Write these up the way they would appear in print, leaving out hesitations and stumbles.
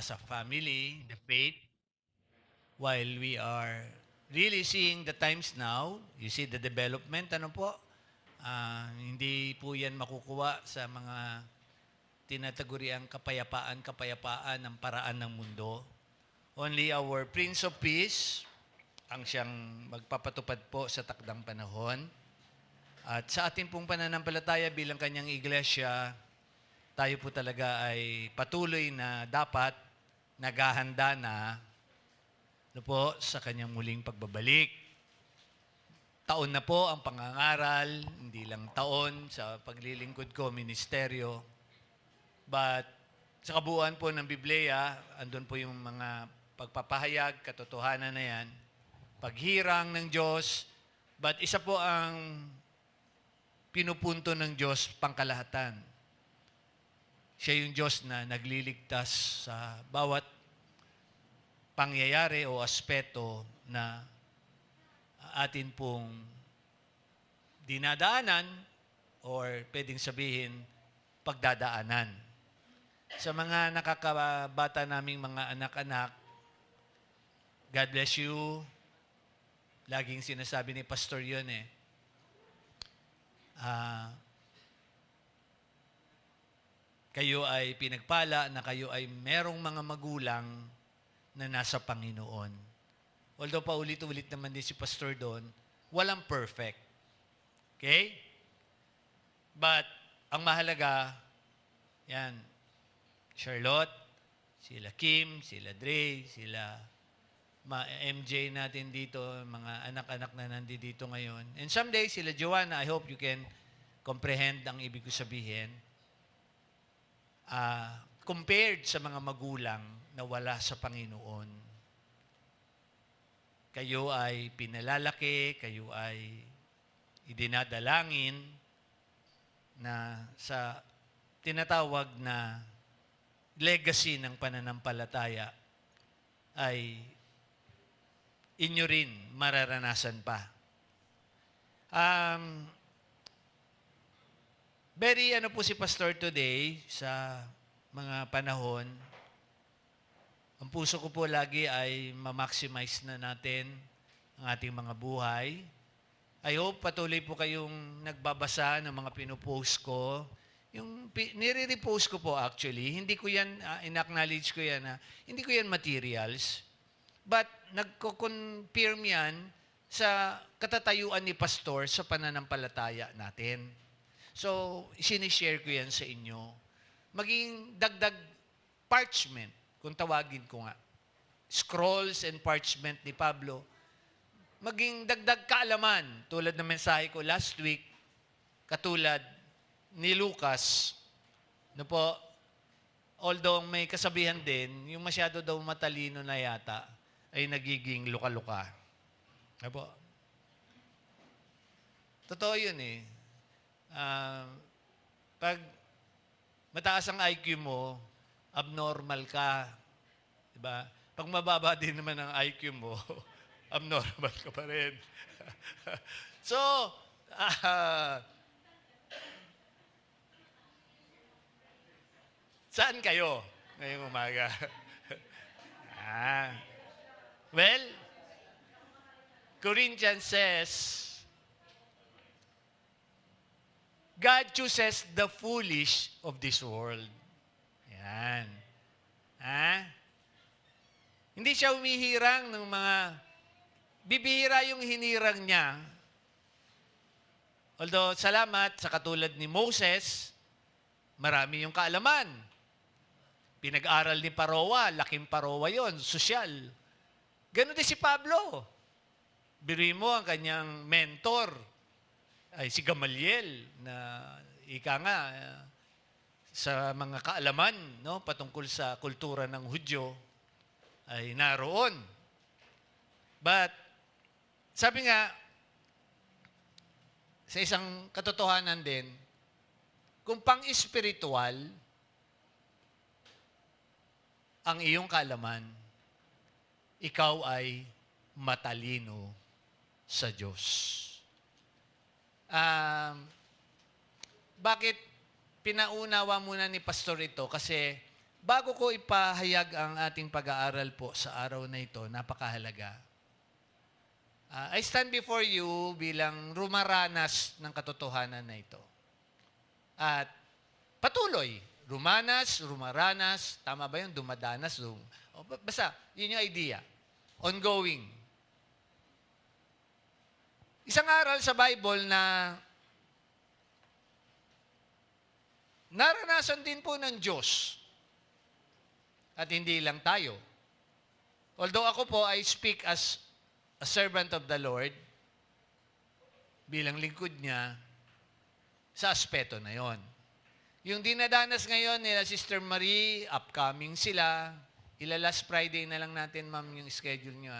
as a family, the faith, while we are really seeing the times now, you see the development, ano po, hindi po yan makukuha sa mga tinataguriang kapayapaan ng paraan ng mundo. Only our Prince of Peace ang siyang magpapatupad po sa takdang panahon. At sa ating pong pananampalataya bilang kanyang iglesia, tayo po talaga ay patuloy na dapat naghahanda na po sa kanyang muling pagbabalik. Taon na po ang pangangaral, hindi lang taon sa paglilingkod ko, ministeryo. But sa kabuuan po ng Biblia, andun po yung mga pagpapahayag, katotohanan na yan, paghirang ng Diyos, but isa po ang pinupunto ng Diyos pangkalahatan. Siya yung Diyos na nagliligtas sa bawat pangyayari o aspeto na atin pong dinadaanan or pwedeng sabihin pagdadaanan. Sa mga nakakabata naming mga anak-anak, God bless you. Laging sinasabi ni Pastor yun eh. Kayo ay pinagpala na kayo ay merong mga magulang na nasa Panginoon. Although paulit-ulit naman din si Pastor doon, walang perfect. Okay? But, ang mahalaga, yan, Charlotte, sila Kim, sila Dre, sila MJ natin dito, mga anak-anak na nandito ngayon. And someday, sila Joanna, I hope you can comprehend ang ibig ko sabihin. Compared sa mga magulang na wala sa Panginoon, kayo ay pinalalaki, kayo ay idinadalangin na sa tinatawag na legacy ng pananampalataya ay inyo rin mararanasan pa. Very po si Pastor today sa mga panahon. Ang puso ko po lagi ay ma-maximize na natin ang ating mga buhay. I hope patuloy po kayong nagbabasa ng mga pinupost ko. Yung nire-repost ko po actually, hindi ko yan, in-acknowledge ko yan, hindi ko yan materials. But nagko-confirm yan sa katatayuan ni Pastor sa pananampalataya natin. So, sinishare ko yan sa inyo. Maging dagdag parchment, kung tawagin ko nga. Scrolls and parchment ni Pablo. Maging dagdag kaalaman, tulad ng mensahe ko last week, katulad ni Lucas, no po, although may kasabihan din, yung masyado daw matalino na yata, ay nagiging luka-luka. No po. Totoo yun eh. Pag mataas ang IQ mo, abnormal ka. Diba? Pag mababa din naman ang IQ mo, abnormal ka pa rin. So, saan kayo ngayong umaga? Well, Corinthians says, God chooses the foolish of this world. Yan. Hindi siya humihirang ng mga, bibihira yung hinirang niya. Although, salamat sa katulad ni Moses, marami yung kaalaman. Pinag-aral ni Parowa, laking Parowa yon, sosyal. Ganon din si Pablo. Biruin mo ang kanyang mentor, ay si Gamaliel, na ika nga, sa mga kaalaman, no, patungkol sa kultura ng Hudyo, ay naroon. But, sabi nga, sa isang katotohanan din, kung pang-espiritual ang iyong kaalaman, ikaw ay matalino sa Diyos. Bakit pinaunawa muna ni Pastor ito? Kasi bago ko ipahayag ang ating pag-aaral po sa araw na ito, napakahalaga. I stand before you bilang rumaranas ng katotohanan na ito. At patuloy, rumaranas, tama ba yun? Dumadanas, basta, yun yung idea. Ongoing. Isang aral sa Bible na naranasan din po ng Diyos. At hindi lang tayo. Although ako po, I speak as a servant of the Lord, bilang lingkod niya, sa aspeto na yon. Yung dinadanas ngayon nila Sister Marie, upcoming sila. Last Friday na lang natin, ma'am, yung schedule niyo.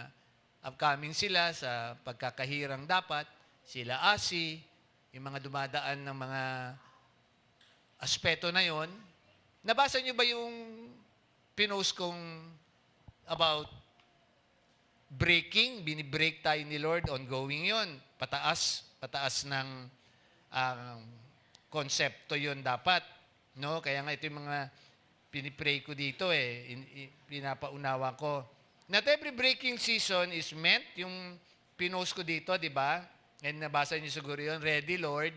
Upcoming sila sa pagkakahirang dapat. Sila Asi, yung mga dumadaan ng mga aspeto na yon. Nabasa niyo ba yung pinost kong about breaking? Binibreak tayo ni Lord, ongoing yon. Pataas ng konsepto yon dapat. No? Kaya nga ito yung mga pinipray ko dito pinapaunawa ko. Not every breaking season is meant, yung pinost ko dito, di ba? And nabasa niyo siguro yun, ready Lord,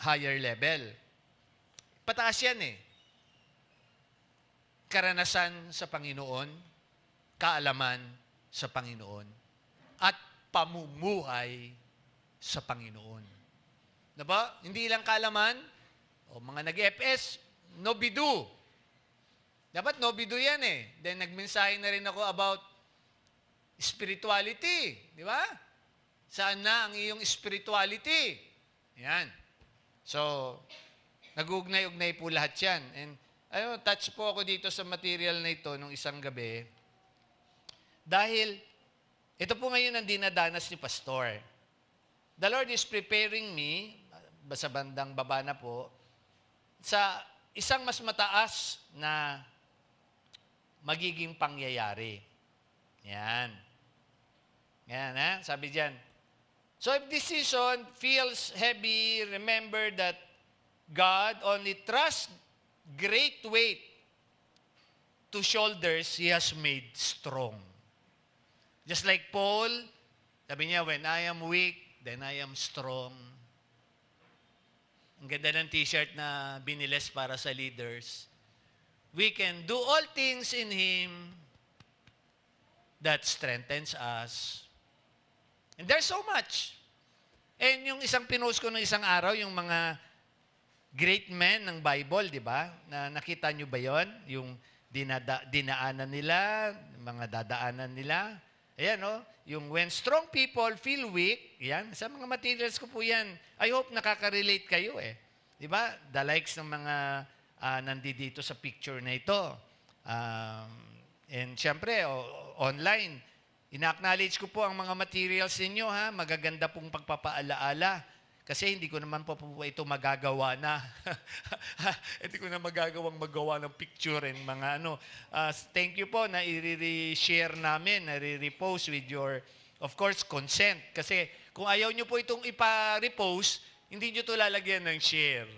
higher level. Pataas yan Karanasan sa Panginoon, kaalaman sa Panginoon, at pamumuhay sa Panginoon. Diba? Hindi lang kaalaman, o mga nag-FS, no bidu. Dapat no bidu yan Then nagmensahe na rin ako about spirituality. Di ba? Saan na ang iyong spirituality? Yan. So, nag-ugnay-ugnay po lahat yan. And touch po ako dito sa material na ito nung isang gabi. Dahil, ito po ngayon ang dinadanas ni Pastor. The Lord is preparing me, sa bandang baba na po, sa isang mas mataas na magiging pangyayari. Yan. Yan, sabi diyan. So if this season feels heavy, remember that God only trusts great weight to shoulders He has made strong. Just like Paul, sabi niya, when I am weak, then I am strong. Ang ganda ng t-shirt na biniles para sa leaders. We can do all things in Him that strengthens us. And there's so much. And yung isang pinost ko ng isang araw, yung mga great men ng Bible, di ba? Na nakita nyo ba yon? Yung dinaanan nila, mga dadaanan nila. Ayan, yung when strong people feel weak, yan, sa mga materials ko po yan. I hope nakaka-relate kayo Di ba? The likes ng mga nandito sa picture na ito. And syempre, online, ina-acknowledge ko po ang mga materials ninyo, magaganda pong pagpapaalaala. Kasi hindi ko naman po ito magagawa na. Hindi ko na magawa ng picture and mga thank you po na i-share namin, na i-repost with your, of course, consent. Kasi kung ayaw nyo po itong ipa-repost, hindi nyo ito lalagyan ng share.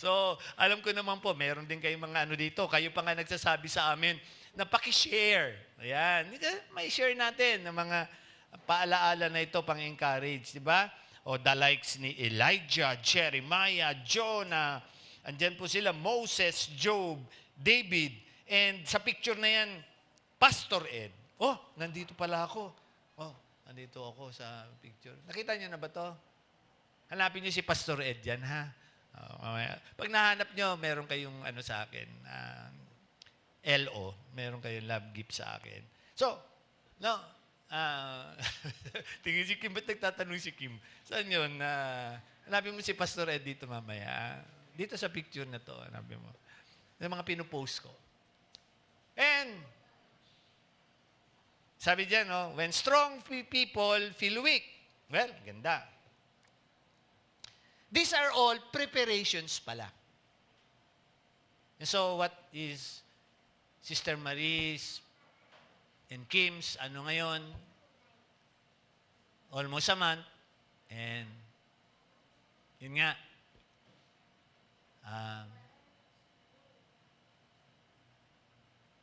So, alam ko naman po, meron din kayong mga dito. Kayo pa nga nagsasabi sa amin na paki-share. Ayan. May share natin ng mga paalaala na ito, pang-encourage. Di ba? O the likes ni Elijah, Jeremiah, Jonah, andyan po sila, Moses, Job, David, and sa picture na yan, Pastor Ed. Nandito pala ako. Nandito ako sa picture. Nakita niyo na ba to? Hanapin niyo si Pastor Ed yan, ha? Pag nahanap niyo, meron kayong sa akin, LO, meron kayong love gift sa akin. So, tingin si Kim, ba't nagtatanong si Kim? Saan yun? Hanapin mo si Pastor Ed dito mamaya. Dito sa picture na to, hanapin mo. Yung mga pinupost ko. And, sabi dyan, when strong people feel weak. Well, ganda. These are all preparations pala. And so, what is Sister Marie's and Kim's, ngayon, almost a month, and yun nga,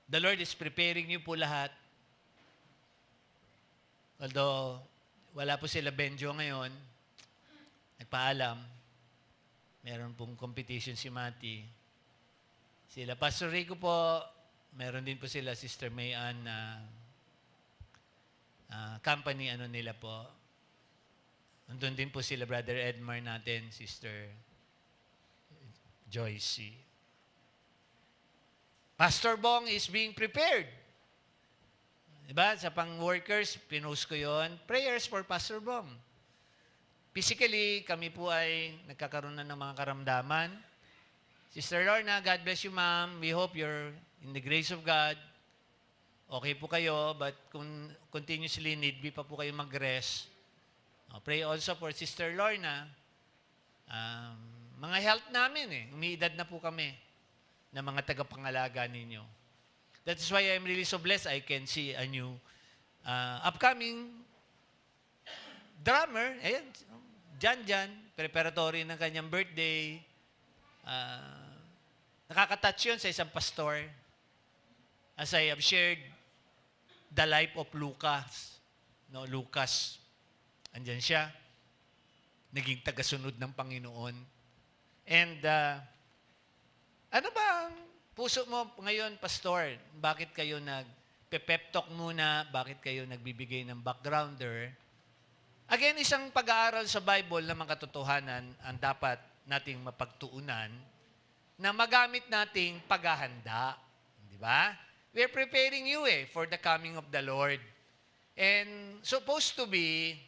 The Lord is preparing you po lahat. Although, wala po sila Benjo ngayon. Nagpaalam. Meron pong competition si Mati. Sila Pastor Rico po, meron din po sila Sister Mayan na company nila po. Nandun din po sila Brother Edmar natin, Sister Joyce. Pastor Bong is being prepared. Diba? Sa pang-workers, pinost ko yon. Prayers for Pastor Bong. Physically, kami po ay nagkakaroon na ng mga karamdaman. Sister Lorna, God bless you, ma'am. We hope you're in the grace of God. Okay po kayo, but kung continuously need be pa po kayo mag-rest. Pray also for Sister Lorna. Mga health namin umiidad na po kami na mga tagapangalaga ninyo. That is why I'm really so blessed I can see a new upcoming drummer. Ayan, Jan, preparatory ng kanyang birthday. Nakakatouch yun sa isang pastor. As I have shared the life of Lucas. Lucas. Andyan siya. Naging tagasunod ng Panginoon. And ano ba ang puso mo ngayon, Pastor? Bakit kayo nag-pep talk muna? Bakit kayo nagbibigay ng backgrounder? Again, isang pag-aaral sa Bible na mga katotohanan ang dapat nating mapagtuunan na magamit nating paghahanda. Di ba? We're preparing you for the coming of the Lord. And supposed to be,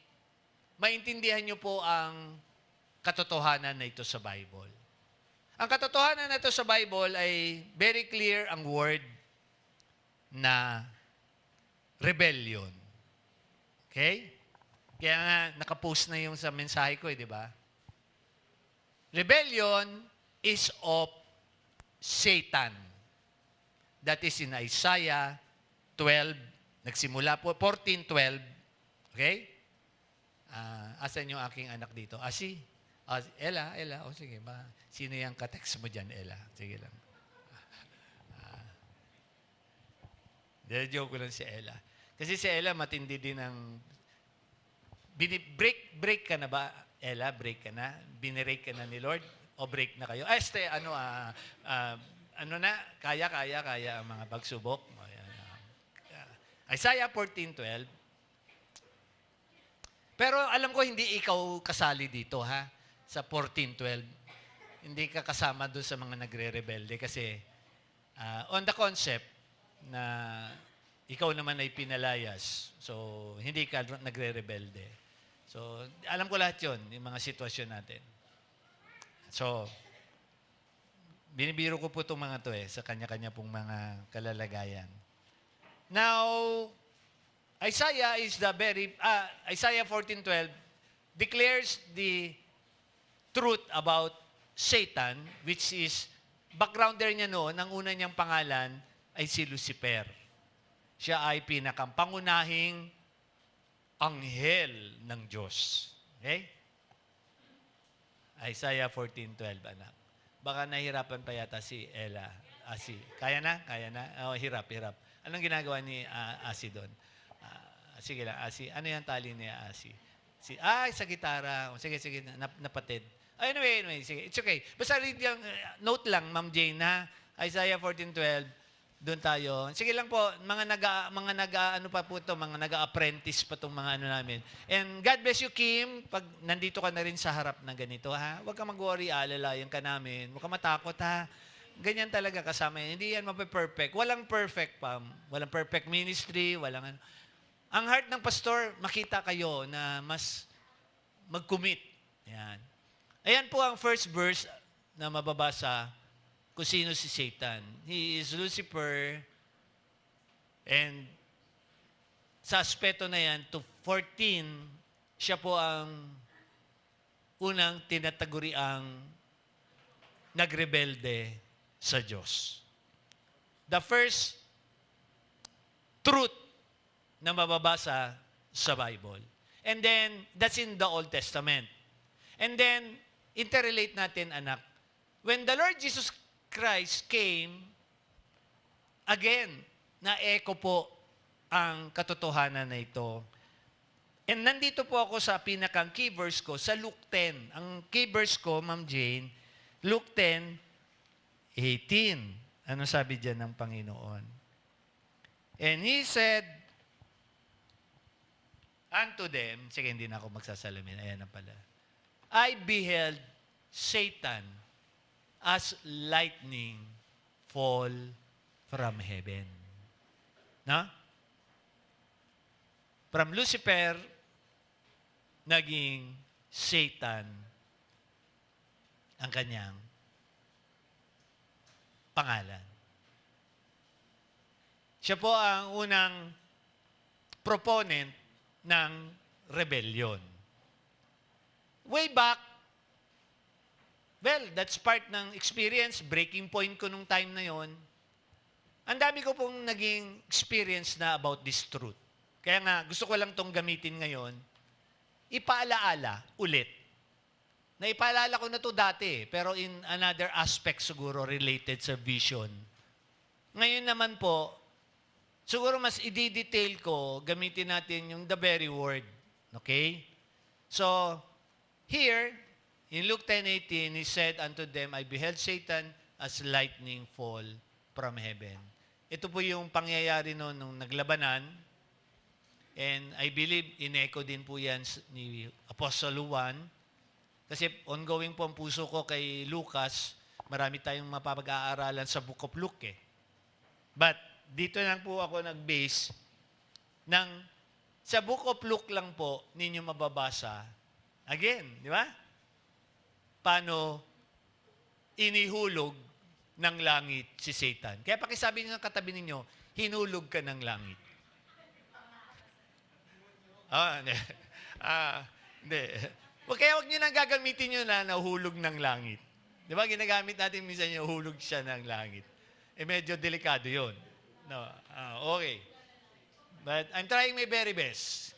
maintindihan nyo po ang katotohanan na ito sa Bible. Ang katotohanan na ito sa Bible ay very clear ang word na rebellion. Okay? Kaya nga, nakapost na yung sa mensahe ko, di ba? Rebellion is of Satan. That is in Isaiah 12, nagsimula po, 14:12. Okay? Asan yung aking anak dito? Ella, sige ba? Sino yung ka-text mo dyan, Ella? Sige lang. Joke ko lang si Ella. Kasi si Ella matindi din ng break ka na ba, Ella? Break ka na? Binirake ka na ni Lord? O break na kayo? Kaya ang mga pagsubok. Isaiah 14:12. Pero alam ko hindi ikaw kasali dito, ha? Sa 14:12. Hindi ka kasama doon sa mga nagre-rebelde kasi on the concept na ikaw naman ay pinalayas. So, hindi ka nagre-rebelde. So, alam ko lahat yun, yung mga sitwasyon natin. So, binibiro ko po itong mga to sa kanya-kanya pong mga kalalagayan. Now, Isaiah 14:12 declares the truth about Satan, which is, backgrounder niya noon, ang una niyang pangalan ay si Lucifer. Siya ay pangunahing anghel ng Diyos. Okay? Isaiah 14:12, anak. Baka nahihirapan pa yata si Ella. Kaya na? Hirap. Anong ginagawa ni Asi doon? Sige lang, Asi. Ano yung tali ni Asi? Sa gitara. Sige, napatid. Anyway, sige. It's okay. Basta read yung note lang, Ma'am Jane, ha? Isaiah 14:12, doon tayo. Sige lang po, mga nag-apprentice pa itong mga namin. And God bless you, Kim, pag nandito ka na rin sa harap na ganito, ha? Huwag ka mag-worry, alalayan ka namin. Huwag ka matakot, ha? Ganyan talaga kasama yan. Hindi yan mape-perfect. Walang perfect, Pam. Walang perfect ministry, walang ano. Ang heart ng pastor, makita kayo na mas mag-commit. Yan. Ayan po ang first verse na mababasa kung sino si Satan. He is Lucifer, and sa aspeto na yan, to 14, siya po ang unang tinataguriang nagrebelde sa Diyos. The first truth na mababasa sa Bible. And then, that's in the Old Testament. And then, interrelate natin, anak. When the Lord Jesus Christ came again, na-echo po ang katotohanan na ito. And nandito po ako sa pinakang key verse ko, sa Luke 10. Ang key verse ko, Ma'am Jane, Luke 10:18. Ano sabi diyan ng Panginoon? And He said unto them, sige, hindi na ako magsasalamin, ayan na pala. I beheld Satan as lightning fall from heaven. Na? From Lucifer, naging Satan ang kanyang pangalan. Siya po ang unang proponent ng rebellion. Way back, well, that's part ng experience, breaking point ko nung time na yon. Ang dami ko pong naging experience na about this truth. Kaya nga, gusto ko lang tong gamitin ngayon, ipaalaala ulit. Na ipaalala ko na to dati, pero in another aspect siguro related sa vision. Ngayon naman po, siguro mas i-detail ko, gamitin natin yung the very word. Okay? So, here, in Luke 10:18, He said unto them, I beheld Satan as lightning fall from heaven. Ito po yung pangyayari noon nung naglabanan. And I believe, in-echo din po yan ni Apostle Juan. Kasi ongoing po ang puso ko kay Lucas. Marami tayong mapapag-aaralan sa Book of Luke eh. But, dito lang po ako nag-base ng sa Book of Luke lang po ninyo mababasa. Again, di ba? Paano inihulog ng langit si Satan. Kaya pakisabi niyo ng katabi ninyo, hinulog ka ng langit. Hindi. Hindi. Kaya huwag nyo nang gagamitin nyo na nahulog ng langit. Di ba? Ginagamit natin minsan yung hulog siya ng langit. Medyo delikado yun. No. Okay. But I'm trying my very best.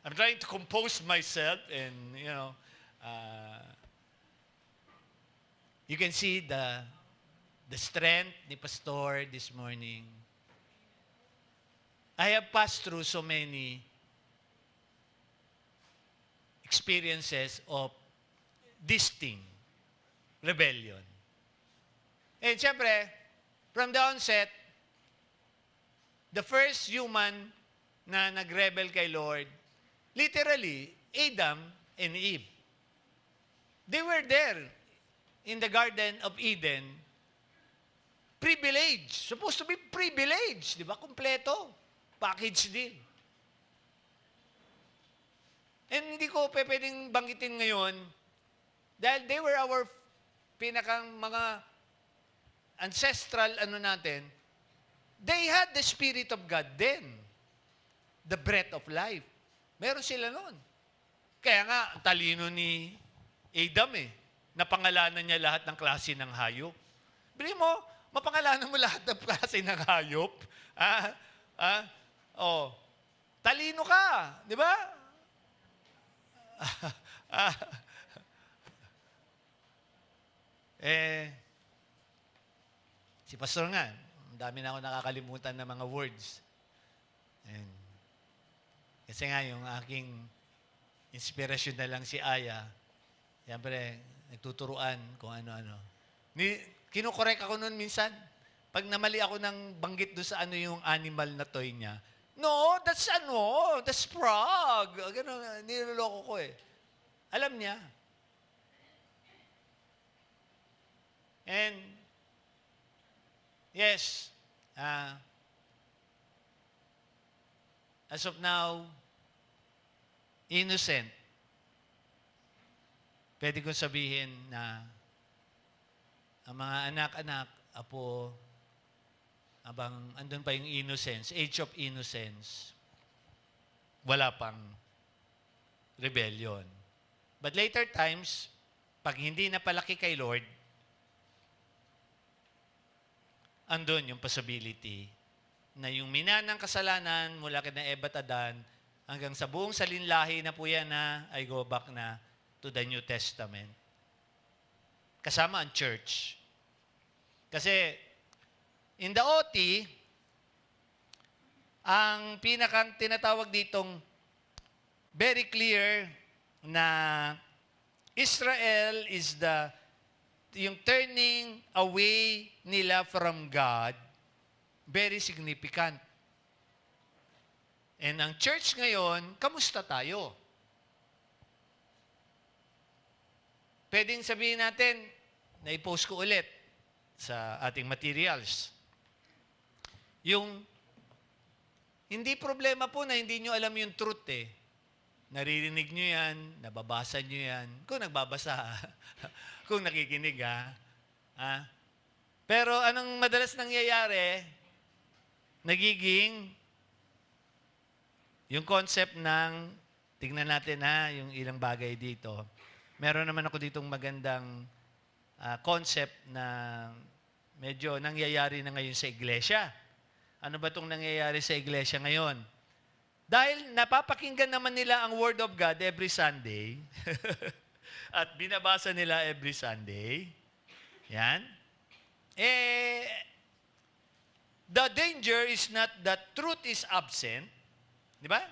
I'm trying to compose myself and, you can see the strength ni Pastor this morning. I have passed through so many experiences of this thing, rebellion. And siyempre, from the onset, the first human na nag-rebel kay Lord, literally, Adam and Eve. They were there in the Garden of Eden, privilege. Supposed to be privilege, di ba? Kompleto. Package deal. And hindi ko pwedeng banggitin ngayon dahil they were our pinakang mga ancestral natin. They had the Spirit of God then. The breath of life. Meron sila noon. Kaya nga, talino ni Adam napangalanan niya lahat ng klase ng hayop. Bili mo, mapangalanan mo lahat ng klase ng hayop. Talino ka. Di ba? Si Pastor nga, ang dami na ako nakakalimutan ng mga words. Kasi nga, yung aking inspirasyon na lang si Aya, siyempre, nagtuturuan kung ano-ano. Kinukorek ako noon minsan. Pag namali ako ng banggit doon sa yung animal na toy niya, no, that's that's frog. Ganun, niloloko ko Alam niya. And, yes, as of now, innocent. Pwede ko sabihin na ang mga anak-anak, apo, abang andun pa yung innocence, age of innocence, wala pang rebellion. But later times, pag hindi na palaki kay Lord, andun yung possibility na yung minanang kasalanan mula kina Eva at Adan hanggang sa buong salinlahi na po yan na I go back na to the New Testament. Kasama ang church. Kasi in the OT, ang pinakang tinatawag ditong very clear na Israel is yung turning away nila from God, very significant. And ang church ngayon, kamusta tayo? Pwedeng sabihin natin, na-post ko ulit sa ating materials. Yung, hindi problema po na hindi nyo alam yung truth eh. Naririnig nyo yan, nababasa nyo yan. Kung nagbabasa, kung nakikinig ha. Pero anong madalas nangyayari, nagiging yung concept ng, tingnan natin yung ilang bagay dito. Meron naman ako ditong magandang concept na medyo nangyayari na ngayon sa iglesia. Ano ba itong nangyayari sa iglesia ngayon? Dahil napapakinggan naman nila ang Word of God every Sunday at binabasa nila every Sunday. Yan. The danger is not that truth is absent. Di ba?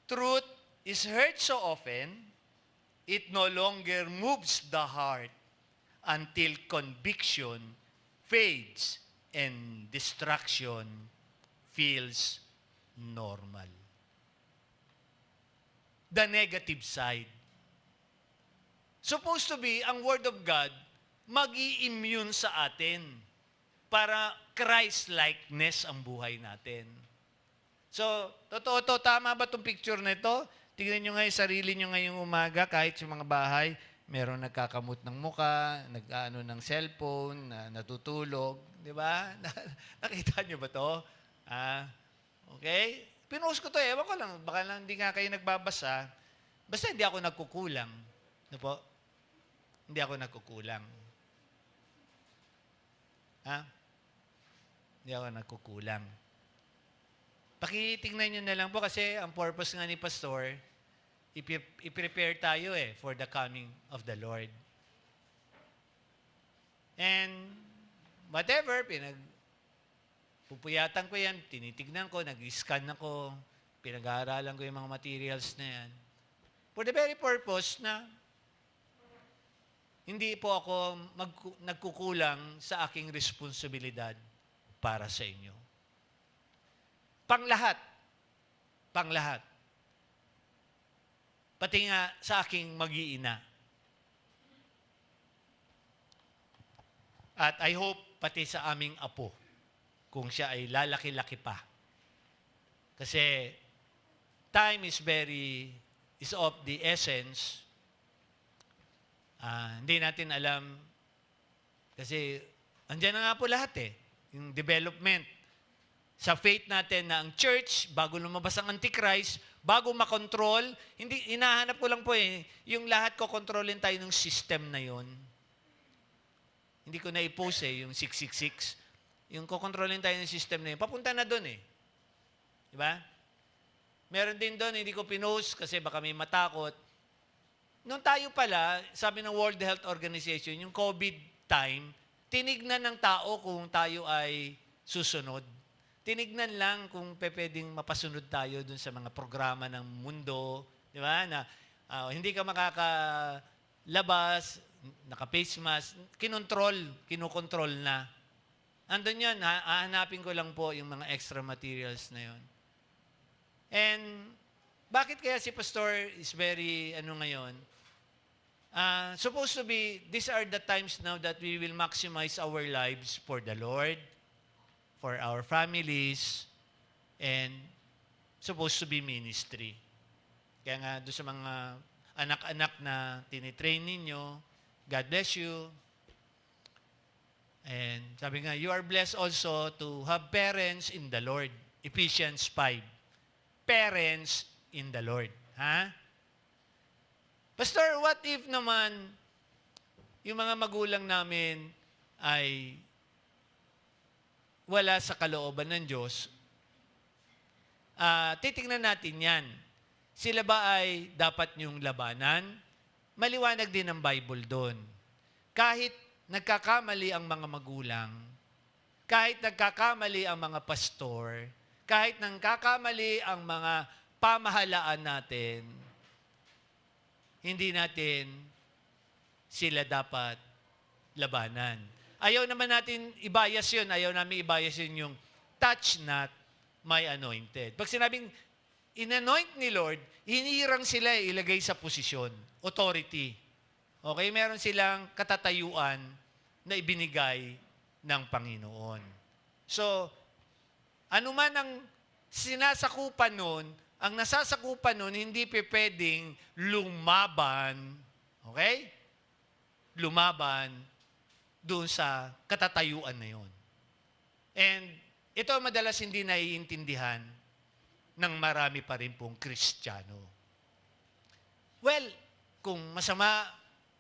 Truth is heard so often, it no longer moves the heart until conviction fades and distraction feels normal. The negative side. Supposed to be, ang Word of God, mag-i-immune sa atin para Christ-likeness ang buhay natin. So, totoo to, tama ba itong picture na ito? Tingnan nyo nga yung sarili nyo ngayong umaga, kahit sa mga bahay, meron nagkakamot ng muka, nag-ano ng cellphone, natutulog, di ba? Nakita nyo ba to? Okay? Pinost ko to, ewan ko lang, baka lang hindi nga kayo nagbabasa. Basta hindi ako nagkukulang. Ano po? Hindi ako nagkukulang. Hindi ako nagkukulang. Pakitingnan nyo na lang po kasi ang purpose nga ni Pastor, i-prepare tayo for the coming of the Lord. And whatever, pupuyatan ko yan, tinitignan ko, nag-scan ako, pinag-aaralan ko yung mga materials na yan. For the very purpose na hindi po ako nagkukulang sa aking responsibilidad para sa inyo. Panglahat. Pati nga sa aking mag-iina. At I hope pati sa aming apo, kung siya ay lalaki-laki pa. Kasi time is of the essence. Hindi natin alam kasi andyan na nga po lahat yung development. Sa faith natin na ang church, bago lumabas ang Antichrist, bago makontrol, hindi, hinahanap ko lang po yung lahat ko kontrolin tayo ng system na yon. Hindi ko na-post yung 666. Yung kokontrolin tayo ng system na yun, papunta na doon Di ba? Meron din doon, hindi ko pinost kasi baka may matakot. Noong tayo pala, sabi ng World Health Organization, yung COVID time, tinignan ng tao kung tayo ay susunod. Tinignan lang kung pwedeng mapasunod tayo dun sa mga programa ng mundo, di ba? Na hindi ka makakalabas, naka-face mask, kinukontrol na. Andun yun, hahanapin ko lang po yung mga extra materials na yun. And bakit kaya si Pastor is very, ngayon? Supposed to be, these are the times now that we will maximize our lives for the Lord, for our families, and supposed to be ministry. Kaya nga, doon sa mga anak-anak na tinitrain ninyo, God bless you. And sabi nga, you are blessed also to have parents in the Lord. Ephesians 5. Parents in the Lord. Pastor, what if naman yung mga magulang namin ay wala sa kalooban ng Diyos? Titingnan natin yan. Sila ba ay dapat niyong labanan? Maliwanag din ang Bible doon. Kahit nagkakamali ang mga magulang, kahit nagkakamali ang mga pastor, kahit nagkakamali ang mga pamahalaan natin, hindi natin sila dapat labanan. Ayaw naman natin i-bias yun. Ayaw namin i-bias yun yung touch not my anointed. Pag sinabing in-anoint ni Lord, hinirang sila ilagay sa posisyon, authority. Okay? Meron silang katatayuan na ibinigay ng Panginoon. So, anuman ang sinasakupan nun, ang nasasakupan nun, hindi pwedeng lumaban, okay? Lumaban doon sa katatayuan na yon. And ito madalas hindi naiintindihan ng marami pa rin pong Kristiyano. Well, kung masama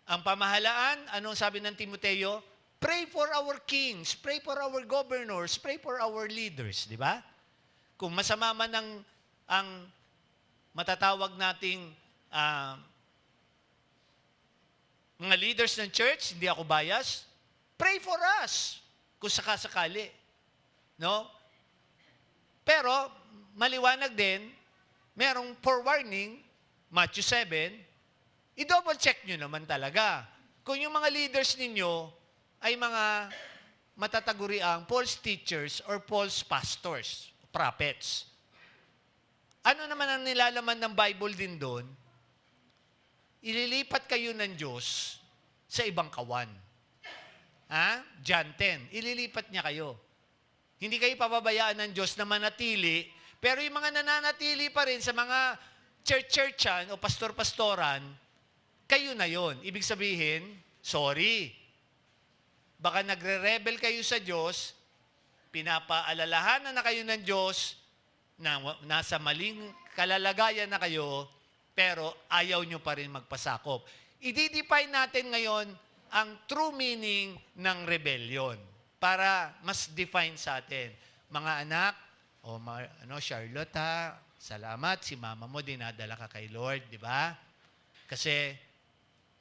ang pamahalaan, anong sabi ng Timoteo? Pray for our kings, pray for our governors, pray for our leaders, di ba? Kung masama man ang matatawag nating mga leaders ng church, hindi ako bias, pray for us kung sakasakali. No? Pero, maliwanag din, merong forewarning, Matthew 7, i-double check nyo naman talaga. Kung yung mga leaders ninyo ay mga matataguriang false teachers or false pastors, prophets. Ano naman ang nilalaman ng Bible din doon? Ililipat kayo ng Diyos sa ibang kawan. John 10, ililipat niya kayo. Hindi kayo pababayaan ng Diyos na manatili, pero yung mga nananatili pa rin sa mga church-churchan o pastor-pastoran, kayo na yon. Ibig sabihin, sorry. Baka nagre-rebel kayo sa Diyos, pinapaalalahanan na kayo ng Diyos na nasa maling kalalagayan na kayo, pero ayaw nyo pa rin magpasakop. I-define natin ngayon ang true meaning ng rebellion para mas define sa atin. Mga anak, Charlotte ha, salamat, si mama mo dinadala ka kay Lord, di ba? Kasi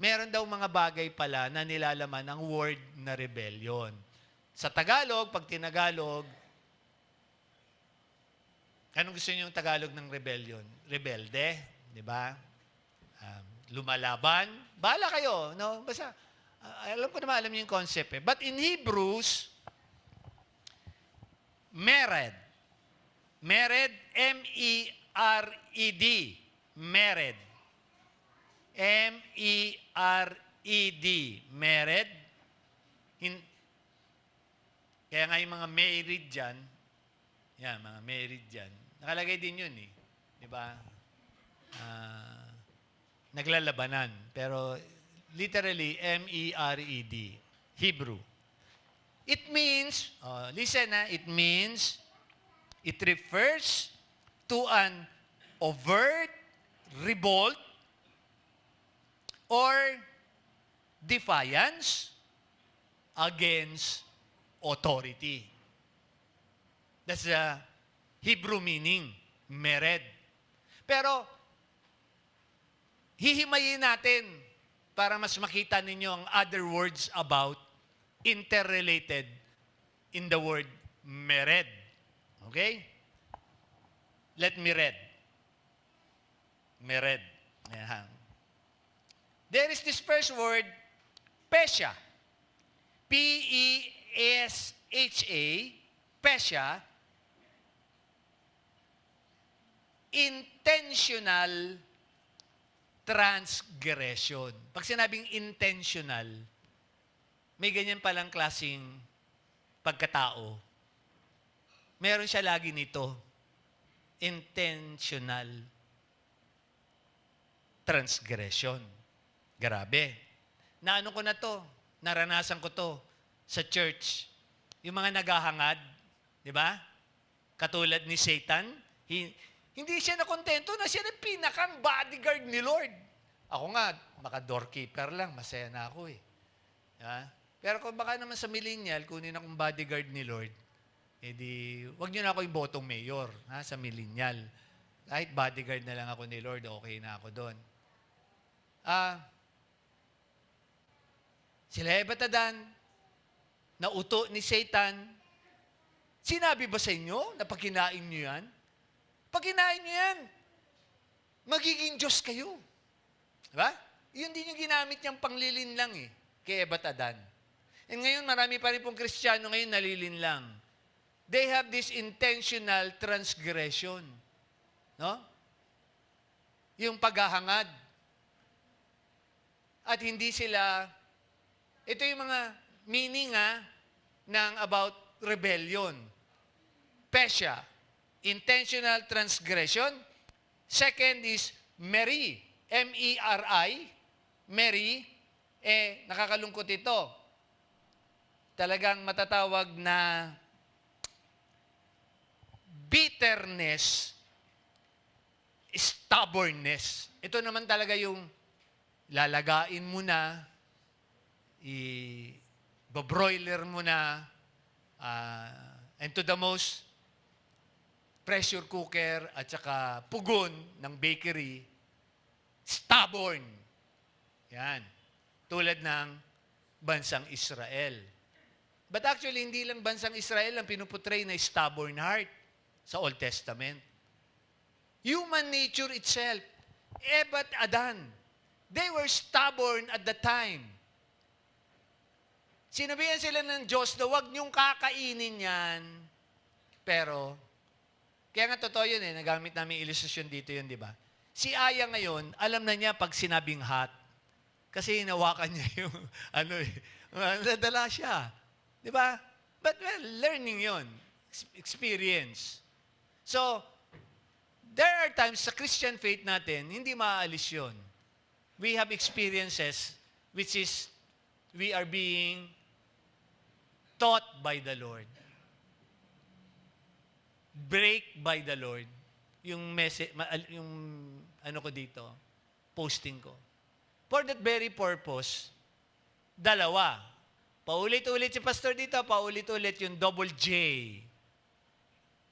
meron daw mga bagay pala na nilalaman ang word na rebellion. Sa Tagalog, pag tinagalog, anong gusto niyo yung Tagalog ng rebellion? Rebelde, di ba? Lumalaban. Bahala kayo, no? Basta, alam ko naman, alam niyo yung concept eh. But in Hebrews, mered. Mered, M-E-R-E-D. Mered. M-E-R-E-D. Mered. Kaya nga yung mga married dyan, yan, mga married dyan, nakalagay din yun eh. Di ba? Naglalabanan. Pero literally, M-E-R-E-D. Hebrew. It means, listen it means, it refers to an overt revolt or defiance against authority. That's the Hebrew meaning, mered. Pero, hihimayin natin para mas makita ninyo ang other words about interrelated in the word mered. Okay? Let me read. Mered. Ayan. There is this first word, pesha. P-E-S-H-A, pesha, intentional transgression. Pag sinabing intentional, may ganyan palang klaseng pagkatao. Meron siya lagi nito. Intentional transgression. Grabe. Naano ko na to? Naranasan ko to sa church. Yung mga naghahangad, di ba? Katulad ni Satan, hindi siya nakontento na siya na pinakang bodyguard ni Lord. Ako nga, maka-doorkeeper lang, masaya na ako eh. Diba? Pero kung baka naman sa millennial, kunin akong bodyguard ni Lord, edi, wag niyo na ako yung botong mayor sa millennial. Kahit bodyguard na lang ako ni Lord, okay na ako doon. Sila Ebatadan, nauto ni Satan, Sinabi ba sa inyo na pag kinain nyo yan? Pag kinain nyo yan, magiging Diyos kayo. Diba? Yun din yung ginamit niyang panglilin lang kay Eva at Adan. And ngayon, marami pa rin pong Kristiyano ngayon nalilin lang. They have this intentional transgression. No? Yung paghahangad. At hindi sila, ito yung mga meaning ng about rebellion. Pesha, intentional transgression. Second is Meri, M-E-R-I, Meri, nakakalungkot ito. Talagang matatawag na bitterness, stubbornness. Ito naman talaga yung lalagain mo na, i-broiler mo na, and to the most pressure cooker at saka pugon ng bakery, stubborn. Yan. Tulad ng bansang Israel. But actually, hindi lang bansang Israel ang pinuputray na stubborn heart sa Old Testament. Human nature itself, Eva at Adan, they were stubborn at the time. Sinabihan sila ng Diyos na huwag niyong kakainin yan. Pero, kaya nga totoo yun nagamit namin ilustrasyon dito yun, di ba? Si Aya ngayon, alam na niya pag sinabing hot, kasi hinawakan niya yung, nadala siya. Di ba? But well, learning yun. Experience. So, there are times sa Christian faith natin, hindi maaalis yun. We have experiences which is, we are being taught by the Lord. Break by the Lord. Yung message, yung ko dito, posting ko. For that very purpose, dalawa. Paulit-ulit si pastor dito, paulit-ulit yung double J.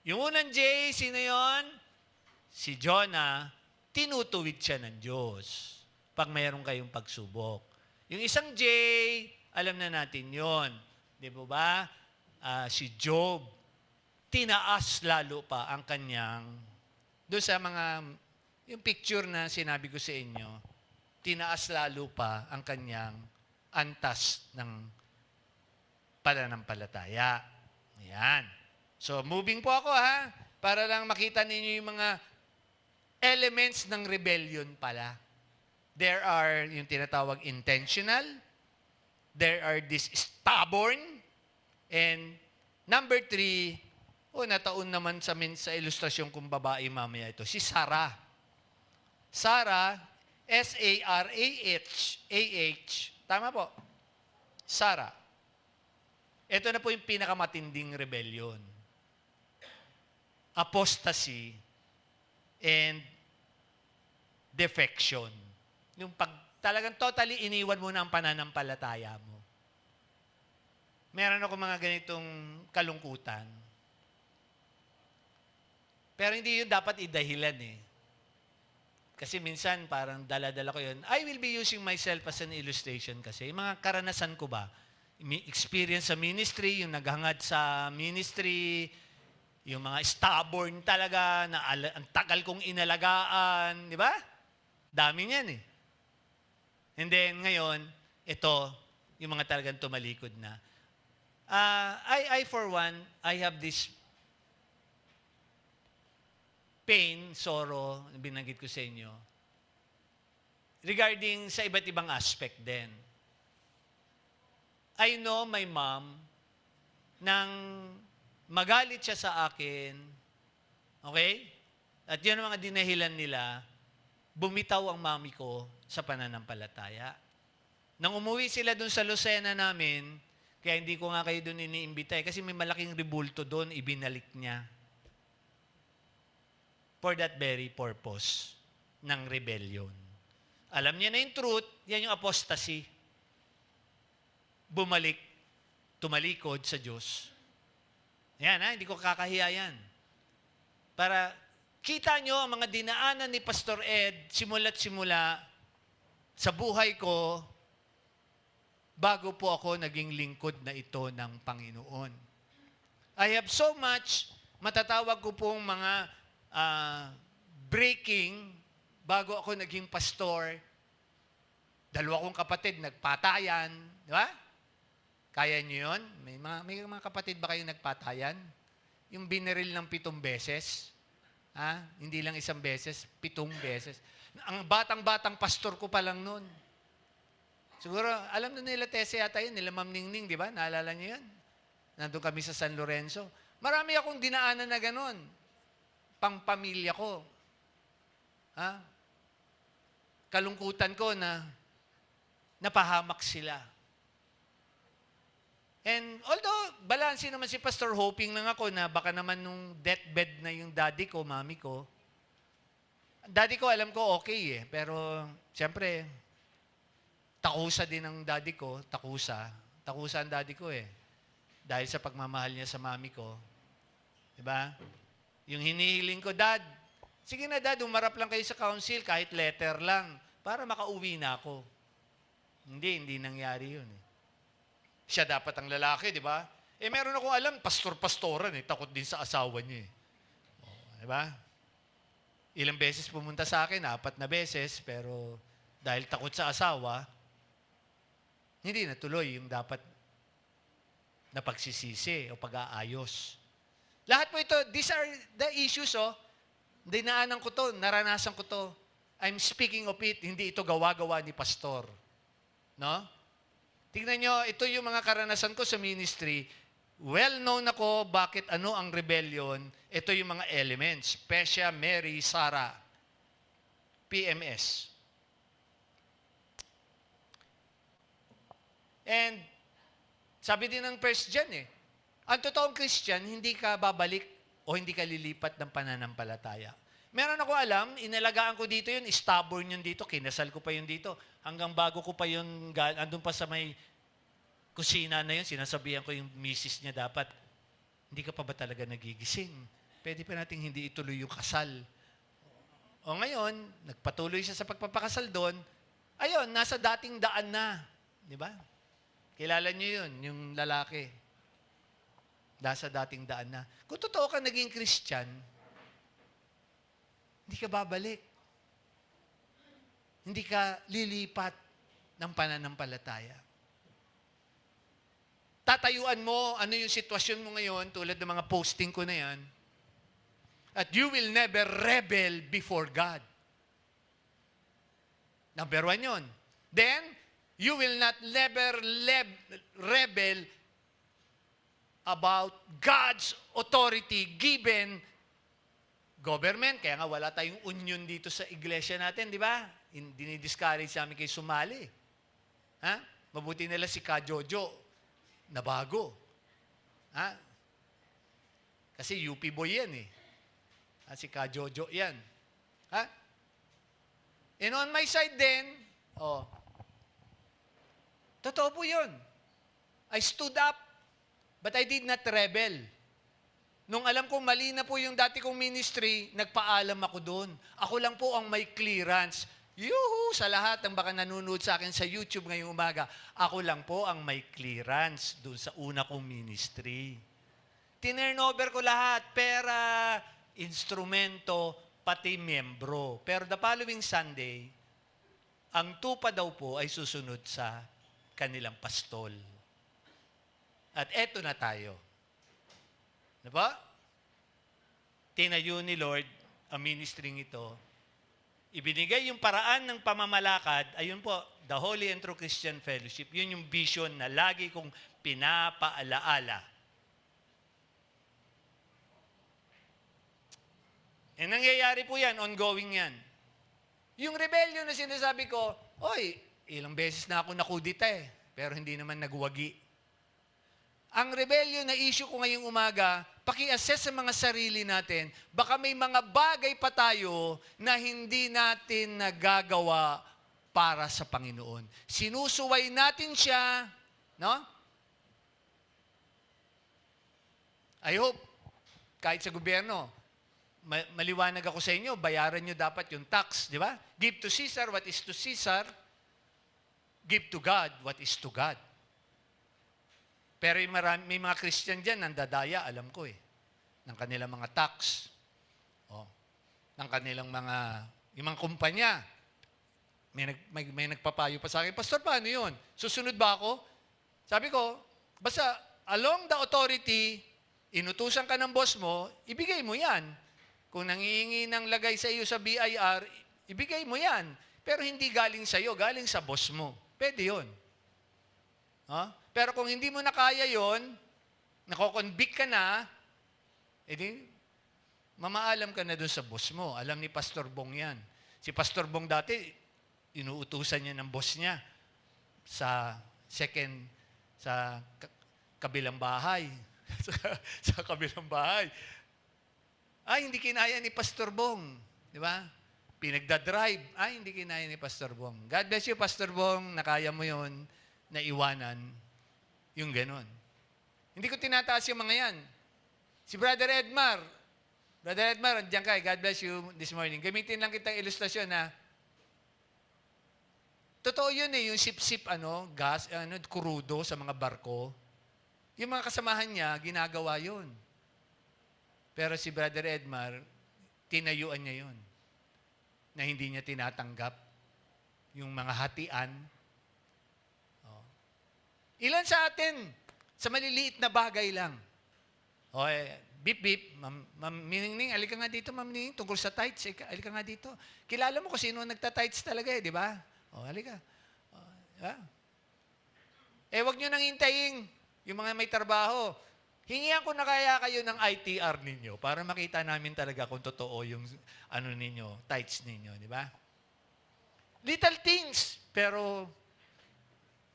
Yung unang J, sino yon? Si Jonah, tinutuwid siya ng Diyos pag mayroon kayong pagsubok. Yung isang J, alam na natin yon. Di ba? Si Job, tinaas lalo pa ang kanyang, doon sa mga, yung picture na sinabi ko sa inyo, tinaas lalo pa ang kanyang antas ng pananampalataya. Ayan. So, moving po ako para lang makita ninyo yung mga elements ng rebellion pala. There are yung tinatawag intentional, there are this stubborn, and number 3, nataon naman sa ilustrasyon kong babae mamaya ito, si Sarah. Sarah, S-A-R-A-H, tama po. Sarah. Ito na po yung pinakamatinding rebellion. Apostasy and defection. Yung talagang totally iniwan mo na ang pananampalataya mo. Meron ako mga ganitong kalungkutan. Pero hindi yun dapat idahilan Kasi minsan parang dala-dala ko yun. I will be using myself as an illustration kasi. Yung mga karanasan ko ba, experience sa ministry, yung naghangad sa ministry, yung mga stubborn talaga, na ang tagal kong inalagaan, di ba? Dami niyan And then ngayon, ito, yung mga talagang tumalikod na. I for one, I have this pain, sorrow, binanggit ko sa inyo, regarding sa iba't ibang aspect din. I know my mom, nang magalit siya sa akin, okay? At yun ang mga dinahilan nila, bumitaw ang mami ko sa pananampalataya. Nang umuwi sila dun sa Lucena namin, kaya hindi ko nga kayo dun iniimbita kasi may malaking rebulto dun, ibinalik niya. For that very purpose ng rebellion. Alam niya na yung truth, yan yung apostasy. Bumalik, tumalikod sa Diyos. Yan hindi ko kakahiya yan. Para kita nyo ang mga dinaanan ni Pastor Ed, simula't simula sa buhay ko, bago po ako naging lingkod na ito ng Panginoon. I have so much, matatawag ko pong mga breaking bago ako naging pastor. Dalawa kong kapatid nagpatayan. Di ba? Kaya niyo yun? May mga kapatid ba kayong nagpatayan? Yung binaril ng 7 beses? Ha? Hindi lang 1 beses, 7 beses. Ang batang-batang pastor ko pa lang noon. Siguro, alam na nila Tese yata yun, nila Ma'am Ningning, di ba? Naalala niyo yan? Nandun kami sa San Lorenzo. Marami akong dinaanan na ganun. Pangpamilya ko. Ha? Kalungkutan ko na napahamak sila. And although, balansin naman si Pastor, hoping lang ako na baka naman nung deathbed na yung daddy ko, mami ko. Daddy ko, alam ko okay eh. Pero, siyempre, takusa din ang daddy ko. Takusa ang daddy ko eh. Dahil sa pagmamahal niya sa mami ko. Diba? Yung hinihiling ko, Dad, sige na Dad, umarap lang kayo sa council, kahit letter lang, para makauwi na ako. Hindi nangyari yun eh. Siya dapat ang lalaki, di ba? Eh meron akong alam, pastor-pastoran eh, takot din sa asawa niya eh. Di ba? Ilang beses pumunta sa akin, 4 na beses, pero dahil takot sa asawa, hindi natuloy yung dapat na pagsisisi o pag-aayos. Lahat po ito, these are the issues, oh. Dinaanan ko to, naranasan ko to. I'm speaking of it, hindi ito gawa-gawa ni pastor. No? Tingnan nyo, ito yung mga karanasan ko sa ministry. Well known ako bakit ano ang rebellion. Ito yung mga elements. Pesha, Mary, Sarah. PMS. And sabi din ng first dyan eh, ang totoong Christian, hindi ka babalik o hindi ka lilipat ng pananampalataya. Meron ako alam, inalagaan ko dito yun, stubborn yun dito, kinasal ko pa yun dito. Hanggang bago ko pa yun, andun pa sa may kusina na yun, sinasabihan ko yung misis niya dapat, hindi ka pa ba talaga nagigising? Pwede pa nating hindi ituloy yung kasal. O ngayon, nagpatuloy siya sa pagpapakasal doon, ayun, nasa dating daan na. Di ba? Kilala niyo yun, yung lalaki. Nasa dating daan na. Kung totoo ka naging Christian, hindi ka babalik. Hindi ka lilipat ng pananampalataya. Tatayuan mo, ano yung sitwasyon mo ngayon, tulad ng mga posting ko na yan, at you will never rebel before God. Number 1 yun. Then, you will not never rebel about God's authority given government. Kaya nga wala tayong union dito sa iglesia natin, di ba? Dinidiscourage sa amin kayo sumali. Ha? Mabuti nila si Ka Jojo na bago. Ha? Kasi UP boy yan eh. Si Ka Jojo yan. Ha? And on my side din, totoo po yun. I stood up. But I did not rebel. Nung alam ko mali na po yung dati kong ministry, nagpaalam ako doon. Ako lang po ang may clearance. Yuhu! Sa lahat ng baka nanonood sa akin sa YouTube ngayong umaga, ako lang po ang may clearance doon sa una kong ministry. Tinurnover ko lahat, pera, instrumento, pati membro. Pero the following Sunday, ang tupa daw po ay susunod sa kanilang pastol. At eto na tayo. Diba? Tinayo ni Lord ang ministering ito. Ibinigay yung paraan ng pamamalakad, ayun po, the Holy and True Christian Fellowship. Yun yung vision na lagi kong pinapaalaala. E nangyayari po yan, ongoing yan. Yung rebellion na sinasabi ko, oy, ilang beses na ako nakudita eh, pero hindi naman nagwagi. Ang rebellion na issue ko ngayong umaga, paki-assess sa mga sarili natin, baka may mga bagay pa tayo na hindi natin nagagawa para sa Panginoon. Sinusuway natin siya, no? I hope, kahit sa gobyerno, maliwanag ako sa inyo, bayaran nyo dapat yung tax, di ba? Give to Caesar what is to Caesar, give to God what is to God. Pero may mga Christian dyan, nandadaya, alam ko eh, ng kanilang mga tax, ng kanilang yung mga kumpanya. May nagpapayo pa sa akin, Pastor, paano yun? Susunod ba ako? Sabi ko, basta along the authority, inutusan ka ng boss mo, ibigay mo yan. Kung nangihingi ng lagay sa iyo sa BIR, ibigay mo yan. Pero hindi galing sa iyo, galing sa boss mo. Pwede yun. Pero kung hindi mo na kaya yun, nako-convict ka na, edi, mamaalam ka na doon sa boss mo. Alam ni Pastor Bong yan. Si Pastor Bong dati, inuutusan niya ng boss niya sa kabilang bahay. sa kabilang bahay. Ay, hindi kinaya ni Pastor Bong. Di ba? Pinagdadrive. Ay, hindi kinaya ni Pastor Bong. God bless you, Pastor Bong. Nakaya mo yun na iwanan yung ganon. Hindi ko tinataas yung mga yan. Si Brother Edmar, andiyan ka. God bless you this morning. Gamitin lang kitang ilustrasyon na totoo yun eh, yung sip-sip, gas, kurudo sa mga barko. Yung mga kasamahan niya, ginagawa yun. Pero si Brother Edmar, tinayuan niya yun. Na hindi niya tinatanggap yung mga hatian. Ilan sa atin, sa maliliit na bagay lang. Bip, bip, Ma'am Ningning, alika nga dito, Ma'am Ningning, tungkol sa tights, alika nga dito. Kilala mo kung sino nagta-tights talaga di ba? Alika. Diba? Wag nyo nang hintayin yung mga may trabaho. Hingihan ko na kaya kayo ng ITR ninyo para makita namin talaga kung totoo yung ninyo, tights ninyo, di ba? Little things, pero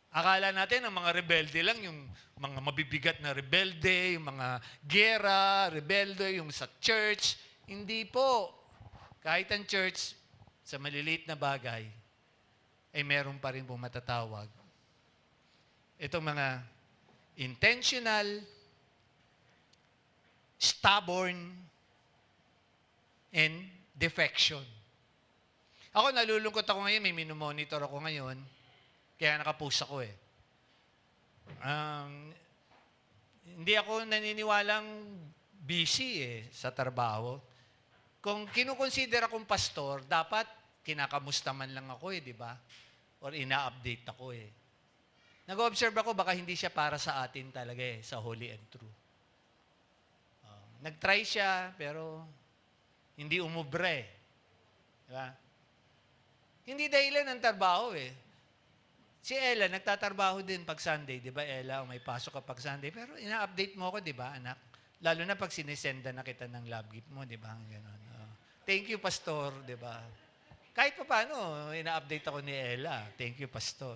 akala natin ang mga rebelde lang, yung mga mabibigat na rebelde, yung mga gera, rebelde, yung sa church. Hindi po. Kahit ang church, sa maliliit na bagay, ay meron pa rin po matatawag. Itong mga intentional, stubborn, and defection. Ako, nalulungkot ako ngayon, may minomonitor ako ngayon, kaya nakapost ako eh. Hindi ako naniniwalang busy sa trabaho. Kung kinukonsider akong pastor, dapat kinakamusta man lang ako di ba? Or ina-update ako Nag-observe ako, baka hindi siya para sa atin talaga sa Holy and True. Nag-try siya, pero hindi umubre. Di ba? Hindi dahilan ng trabaho Si Ella, nagtatrabaho din pag Sunday, di ba Ella? O may pasok ka pag Sunday. Pero ina-update mo ako, di ba anak? Lalo na pag sinisenda na kita ng love gift mo, di ba? Ganon. Thank you, Pastor, di ba? Kahit pa paano, ina-update ako ni Ella. Thank you, Pastor.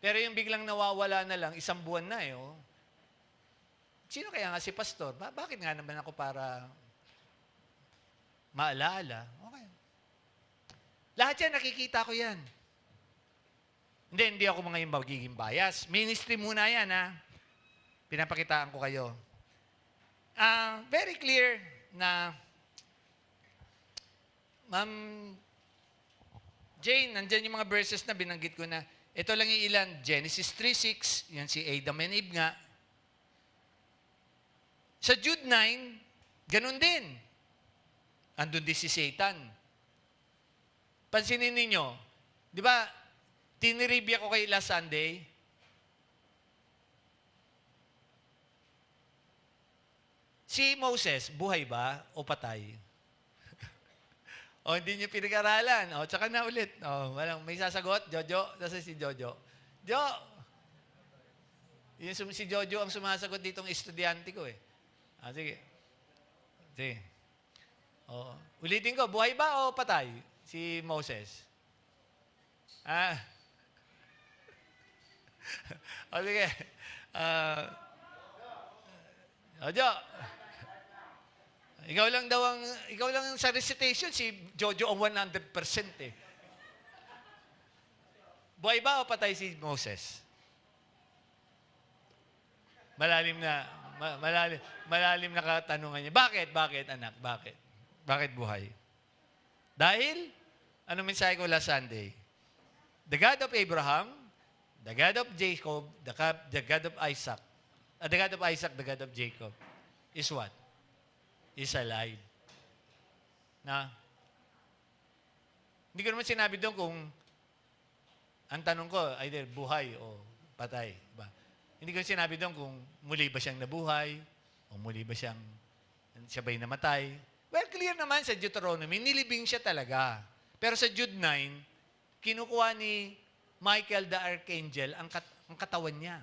Pero yung biglang nawawala na lang, 1 buwan na Sino kaya nga si Pastor? Bakit nga naman ako para maalaala? Okay. Lahat yan, nakikita ko yan. Hindi ako mga yung magiging bias. Ministry muna yan, Pinapakitaan ko kayo. Very clear na Ma'am Jane, nandyan yung mga verses na binanggit ko na. Ito lang yung ilan. Genesis 3:6, yan si Adam and Eve nga. Sa Jude 9, ganun din. Andun din si Satan. Pansinin ninyo, di ba, tiniribya ko kay last Sunday, si Moses, buhay ba o patay? Hindi niyo pinag-aralan. Tsaka na ulit. May sasagot? Jojo? Nasa si Jojo? Si Jojo ang sumasagot ditong estudyante ko sige. Ulitin ko, buhay ba o patay? Si Moses. Sige. Jojo. Ikaw lang sa recitation, si Jojo ang 100% Buhay ba o patay si Moses? Malalim na katanungan niya. Bakit anak? Bakit buhay? Dahil, ano mensahe ko last Sunday? The God of Abraham, the God of Jacob, the God of Isaac, the God of Isaac, the God of Jacob, is what? Is alive. Na, hindi ko naman sinabi doon kung ang tanong ko, either buhay o patay. Diba? Hindi ko sinabi doon kung muli ba siyang nabuhay o muli ba siya ba'y namatay. Well, clear naman sa Deuteronomy, nilibing siya talaga. Pero sa Jude 9, kinukuha ni Michael the Archangel ang katawan niya.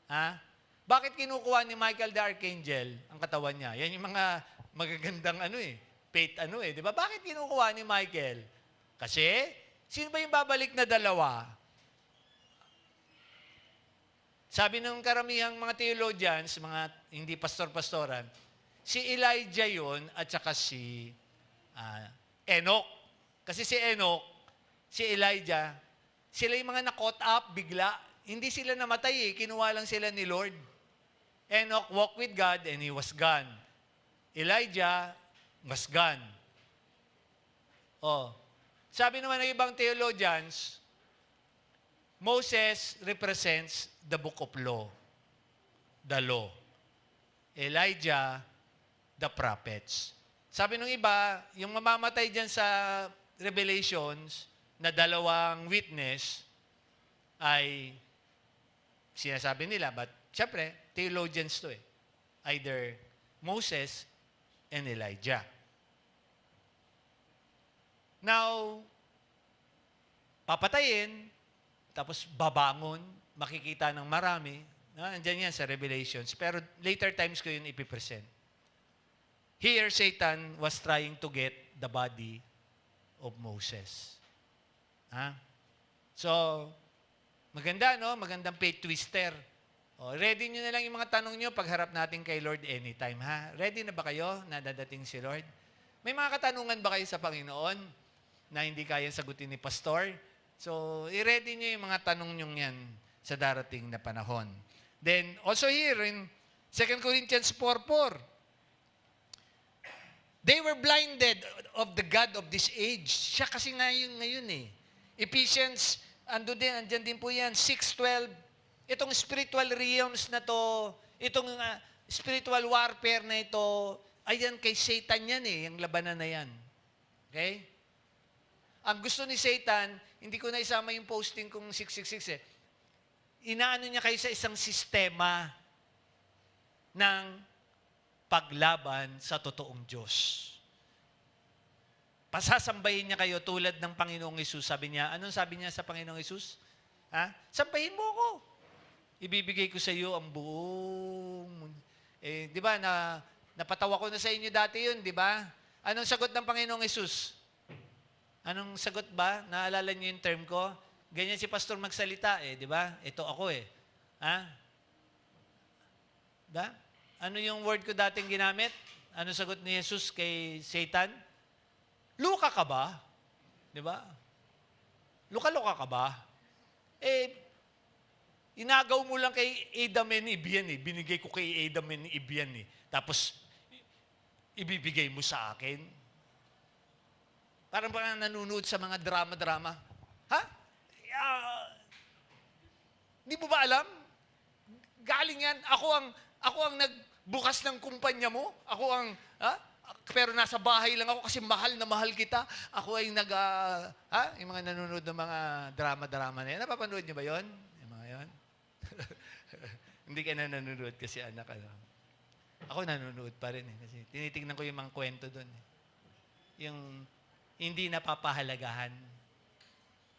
Ha? Bakit kinukuha ni Michael the Archangel ang katawan niya? Yan yung mga magagandang faith di ba? Bakit kinukuha ni Michael? Kasi, sino ba yung babalik na dalawa? Sabi ng karamihang mga theologians, mga hindi pastor-pastoran, si Elijah yon at saka si Enoch. Kasi si Enoch, si Elijah, sila yung mga na-caught up bigla. Hindi sila namatay kinuha lang sila ni Lord. Enoch walked with God and he was gone. Elijah was gone. Sabi naman ng ibang theologians, Moses represents the book of law, the law. Elijah, the prophets. Sabi ng iba, yung mamamatay dyan sa Revelations na dalawang witness ay sinasabi nila, but syempre, theologians to either Moses and Elijah. Now, papatayin, tapos babangon, makikita ng marami. Andyan yan sa Revelations. Pero later times ko yun ipipresent. Here, Satan was trying to get the body of Moses. So, maganda, no? Magandang faith twister. Ready nyo na lang yung mga tanong nyo pagharap natin kay Lord anytime, ha? Ready na ba kayo na dadating si Lord? May mga katanungan ba kayo sa Panginoon na hindi kayang sagutin ni Pastor? So, i-ready nyo yung mga tanong nyo yan sa darating na panahon. Then, also here in 2 Corinthians 4:4, they were blinded of the God of this age. Siya kasi ngayon Ephesians, andyan din po yan, 6:12. Itong spiritual realms na to, itong spiritual warfare na ito, ayan kay Satan yan yung labanan na yan. Okay? Ang gusto ni Satan, hindi ko na isama yung posting kong 666 Inaano niya kayo sa isang sistema ng paglaban sa totoong Diyos. Pasasambahin niya kayo tulad ng Panginoong Hesus. Sabi niya, anong sabi niya sa Panginoong Hesus? Sambahin mo ako. Ibibigay ko sa iyo ang buong di ba, napatawa ko na sa inyo dati yun, di ba? Anong sagot ng Panginoong Hesus? Anong sagot ba? Naalala niyo yung term ko? Ganyan si pastor magsalita di ba? Ito ako Da? Ano yung word ko dating ginamit? Ano sagot ni Jesus kay Satan? Luka ka ba? Di ba? Luka-luka ka ba? Inagaw mo lang kay Adam and Eve yan Binigay ko kay Adam and Eve yan Tapos, ibibigay mo sa akin. Parang ba nanonood sa mga drama-drama? Hindi mo ba alam? Galing yan. Ako ang nagbukas ng kumpanya mo. Ako ang, pero nasa bahay lang ako kasi mahal na mahal kita. Ako ay yung mga nanonood ng mga drama-drama na yan. Napapanood niyo ba yon? Yung mga yon? Hindi ka na nanonood kasi anak ka. Ako nanonood pa rin kasi tinitingnan ko yung mga kwento doon. Yung hindi napapahalagahan.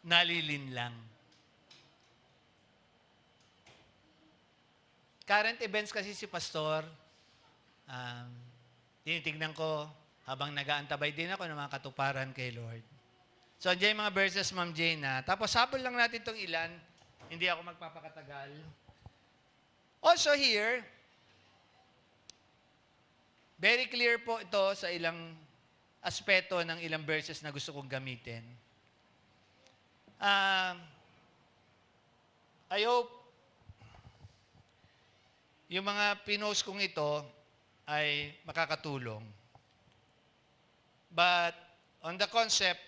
Nalilin lang. Current events kasi si Pastor, tinitignan ko habang nag-aantabay din ako ng mga katuparan kay Lord. So, andyan yung mga verses, Ma'am Jane. Tapos, habol lang natin itong ilan. Hindi ako magpapakatagal. Also here, very clear po ito sa ilang aspeto ng ilang verses na gusto kong gamitin. I hope yung mga pinost kong ito ay makakatulong. But on the concept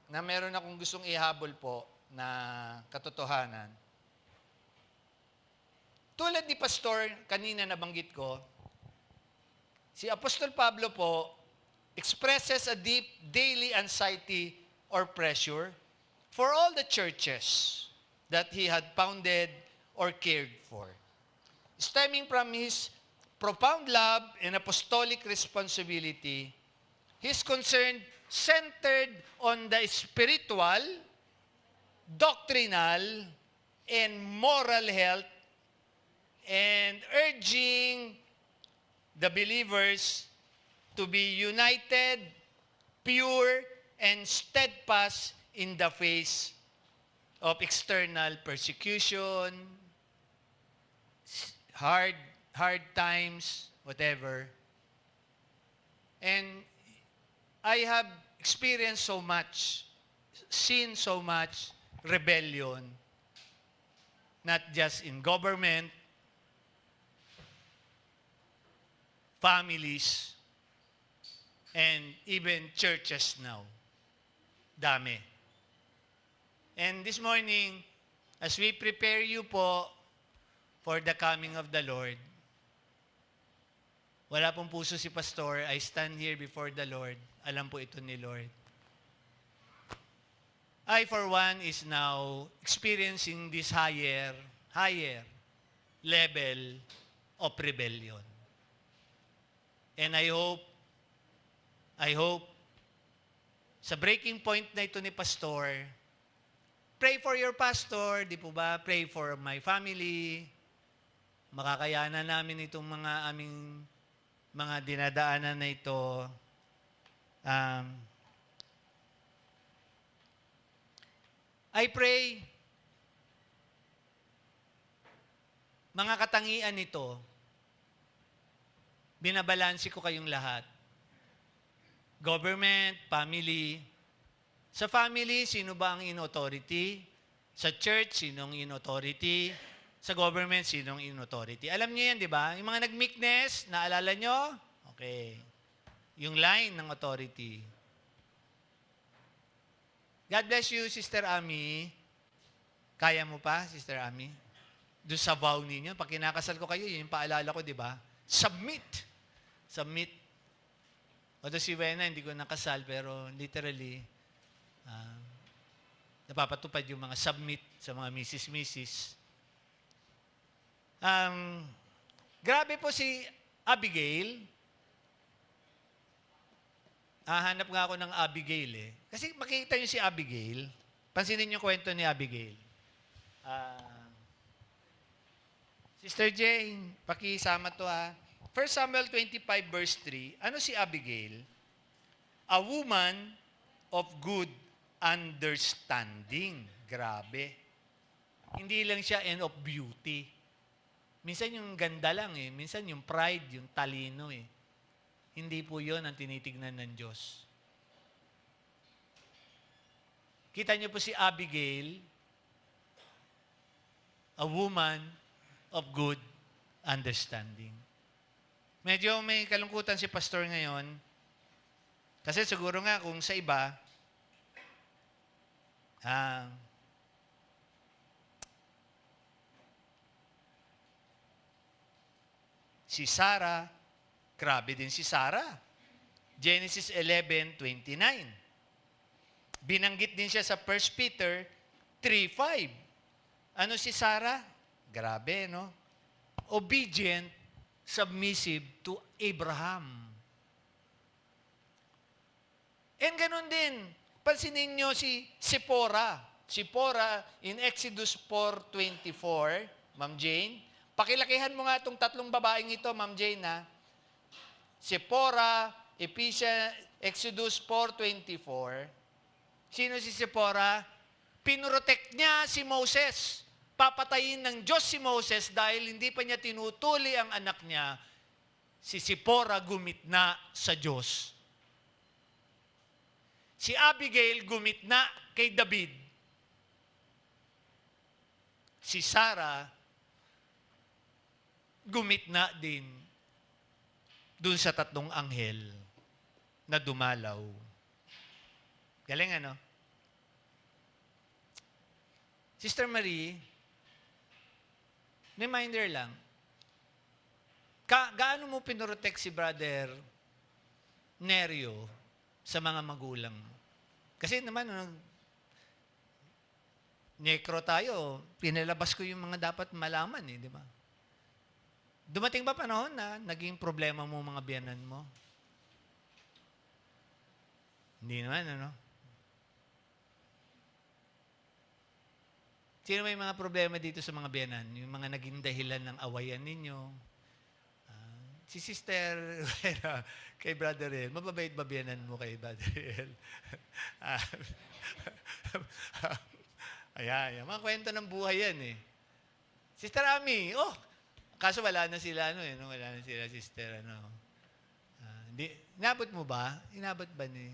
na meron akong gustong ihabol po na katotohanan, tulad ni Pastor, kanina nabanggit ko, si Apostol Pablo po expresses a deep daily anxiety or pressure for all the churches that he had founded or cared for. Stemming from his profound love and apostolic responsibility, his concern centered on the spiritual, doctrinal, and moral health, and urging the believers to be united, pure, and steadfast in the face of external persecution, hard times, whatever. And I have experienced so much, seen so much rebellion, not just in government, families, and even churches now. Dami. And this morning, as we prepare you po for the coming of the Lord, wala pong puso si Pastor, I stand here before the Lord. Alam po ito ni Lord. I, for one, is now experiencing this higher level of rebellion. And I hope, sa breaking point na ito ni Pastor, pray for your pastor, di po ba? Pray for my family. Makakayanan namin itong mga aming mga dinadaanan na ito. I pray, mga katangian nito, binabalansi ko kayong lahat. Government, family. Sa family, sino ba ang in-authority? Sa church, sinong in-authority? Sa government, sinong in-authority? Alam niyo yan, di ba? Yung mga nag-meekness, naalala nyo? Okay. Yung line ng authority. God bless you, Sister Ami. Kaya mo pa, Sister Ami? Doon sa vow ninyo, pag kinakasal ko kayo, yun yung paalala ko, di ba? Submit. Although si Wena, hindi ko nakasal, pero literally, napapatupad yung mga submit sa mga misis. Grabe po si Abigail. Hanap nga ako ng Abigail eh. Kasi makikita niyo si Abigail. Pansinin niyo kwento ni Abigail. Sister Jane, pakisama to ha. 1 Samuel 25 verse 3, ano si Abigail? A woman of good understanding. Grabe. Hindi lang siya and of beauty. Minsan yung ganda lang eh. Minsan yung pride, yung talino eh. Hindi po yun ang tinitignan ng Diyos. Kita niyo po si Abigail, a woman of good understanding. Medyo may kalungkutan si Pastor ngayon. Kasi siguro nga kung sa iba, si Sarah, grabe din si Sarah. Genesis 11:29. Binanggit din siya sa 1 Peter 3:5. Ano si Sarah? Grabe, no? Obedient, submissive to Abraham. And ganun din, pansinin nyo si Sipora. Sipora in Exodus 4:24, Ma'am Jane, pakilakihan mo nga itong tatlong babaeng ito, Ma'am Jane, ha? Sipora, Exodus 4:24. Sino si Sipora? Pinrotect niya si Moses. Papatayin ng Diyos si Moses dahil hindi pa niya tinutuli ang anak niya. Si Sipora gumitna sa Diyos. Si Abigail gumitna kay David. Si Sarah gumitna din dun sa tatlong anghel na dumalaw. Galing ano? Sister Marie, Reminder lang, gaano mo pinrotect si Brother Nerio sa mga magulang mo? Kasi naman, necro tayo, pinalabas ko yung mga dapat malaman di ba? Dumating ba panahon na naging problema mo mga biyanan mo? Hindi naman, ano? Sino may mga problema dito sa mga biyanan? Yung mga naging dahilan ng awayan ninyo? Si Sister kay Brother El, mababait ba biyanan mo kay Brother El? Ayan, mga kwento ng buhay yan Sister Ami, kaso wala na sila, no? Wala na sila, Sister, hindi, inabot mo ba? Inabot ba ni,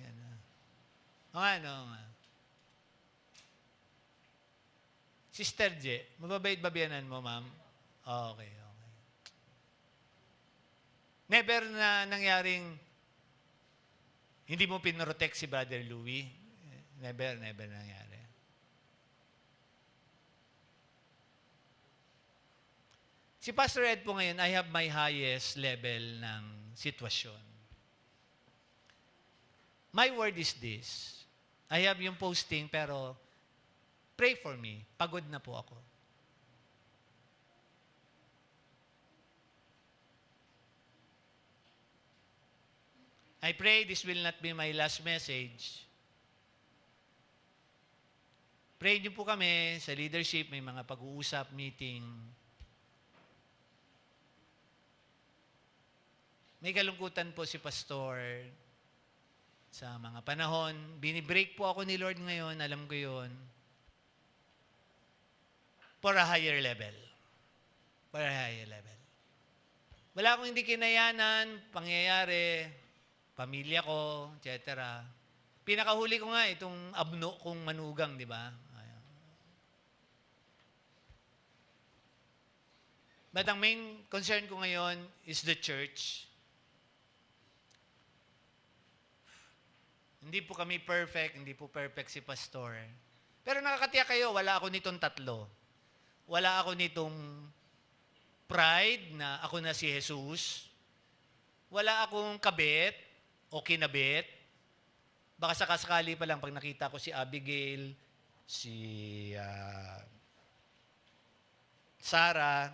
nga. Sister J, mababait ba biyanan mo, ma'am? Okay. Never na nangyaring hindi mo pinrotect si Brother Louie? Never nangyari. Si Pastor Ed po ngayon, I have my highest level ng sitwasyon. My word is this. I have yung posting, pero pray for me. Pagod na po ako. I pray this will not be my last message. Pray niyo po kami sa leadership, may mga pag-uusap, meeting. May kalungkutan po si Pastor sa mga panahon. Binibreak po ako ni Lord ngayon, alam ko yun. For a higher level. For a higher level. Wala akong hindi kinayanan, pangyayari, pamilya ko, etc. Pinakahuli ko nga itong abno kong manugang, di ba? But ang main concern ko ngayon is the church. Hindi po kami perfect, hindi po perfect si Pastor. Pero nakakatiyak kayo, wala ako nitong tatlo. Wala ako nitong pride na ako na si Jesus. Wala akong kabit o kinabit. Baka sakasakali pa lang pag nakita ko si Abigail, si Sarah,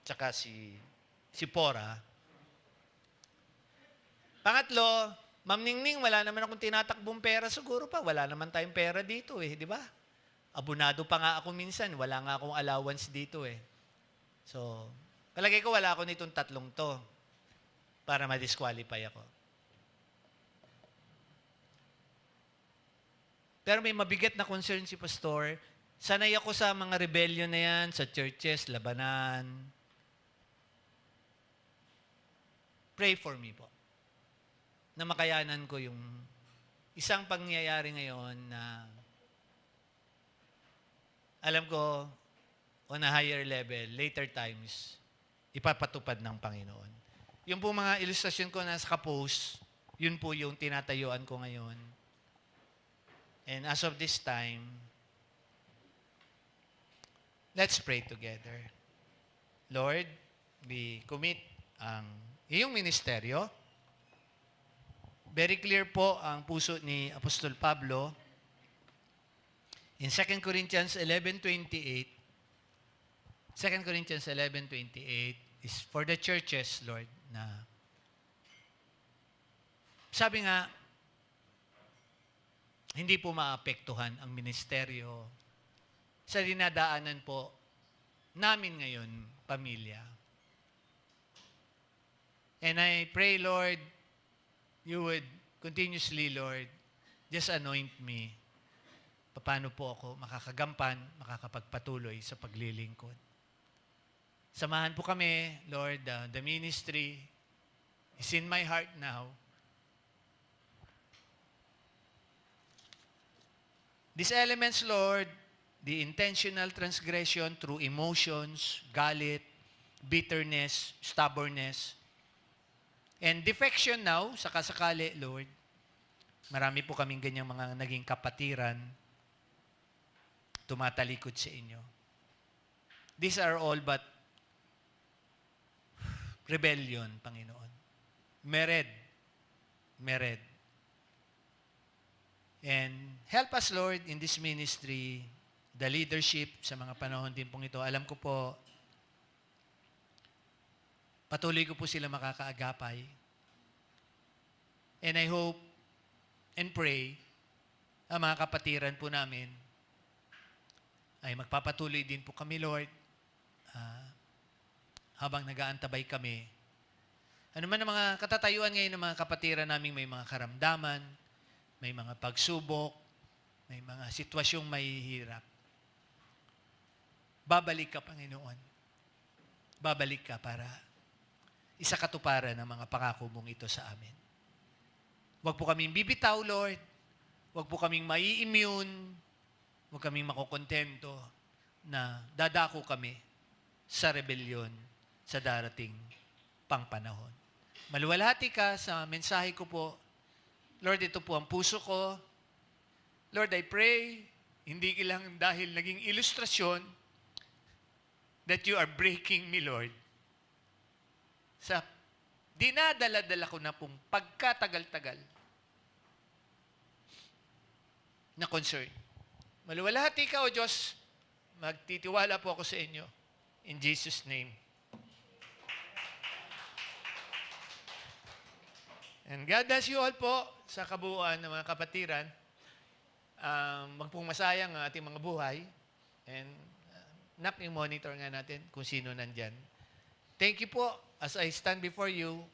tsaka si Pora. Pangatlo, Ma'am Ningning, wala naman akong tinatakbong pera siguro pa. Wala naman tayong pera dito di ba? Abunado pa nga ako minsan. Wala nga akong allowance dito So, palagay ko wala ako nitong tatlong to para ma-disqualify ako. Pero may mabigat na concern si Pastor. Sanay ako sa mga rebellion na yan, sa churches, labanan. Pray for me po. Na makayanan ko yung isang pangyayari ngayon na alam ko on a higher level, later times, ipapatupad ng Panginoon. Yung po mga ilustrasyon ko na sa post, yun po yung tinatayuan ko ngayon. And as of this time, let's pray together. Lord, we commit ang iyong ministeryo. Very clear po ang puso ni Apostol Pablo. In 2 Corinthians 11:28, 2 Corinthians 11:28 is for the churches, Lord, na sabi nga, hindi po maapektuhan ang ministeryo sa dinadaanan po namin ngayon, pamilya. And I pray, Lord, you would continuously, Lord, just anoint me. Paano po ako makakagampan, makakapagpatuloy sa paglilingkod. Samahan po kami, Lord, the ministry is in my heart now. These elements, Lord, the intentional transgression through emotions, galit, bitterness, stubbornness, and defection now, sakasakali, Lord. Marami po kaming ganyang mga naging kapatiran, tumatalikod sa inyo. These are all but rebellion, Panginoon. Mered. Mered. And help us, Lord, in this ministry, the leadership sa mga panahon din pong ito. Alam ko po, patuloy ko po sila makakaagapay. And I hope and pray ang mga kapatiran po namin ay magpapatuloy din po kami, Lord, habang nag-aantabay kami. Ano man ang mga katatayuan ngayon ng mga kapatiran namin, may mga karamdaman, may mga pagsubok, may mga sitwasyong may hirap. Babalik ka, Panginoon. Babalik ka para isakatuparan ng mga pangako mong ito sa amin. Huwag po kaming bibitaw, Lord. Huwag po kaming mai-immune. Huwag kaming makukontento na dadako kami sa rebellion sa darating pang panahon. Maluwalhati ka sa mensahe ko po. Lord, ito po ang puso ko. Lord, I pray, hindi lang dahil naging ilustrasyon that you are breaking me, Lord. Sa dinadala-dala ko na pong pagkatagal-tagal na concern. Maluwalhati ka, O Diyos. Magtitiwala po ako sa inyo. In Jesus' name. And God bless you all po sa kabuuan ng mga kapatiran. Wag pong masayang ang ating mga buhay. And monitor nga natin kung sino nandyan. Thank you po as I stand before you.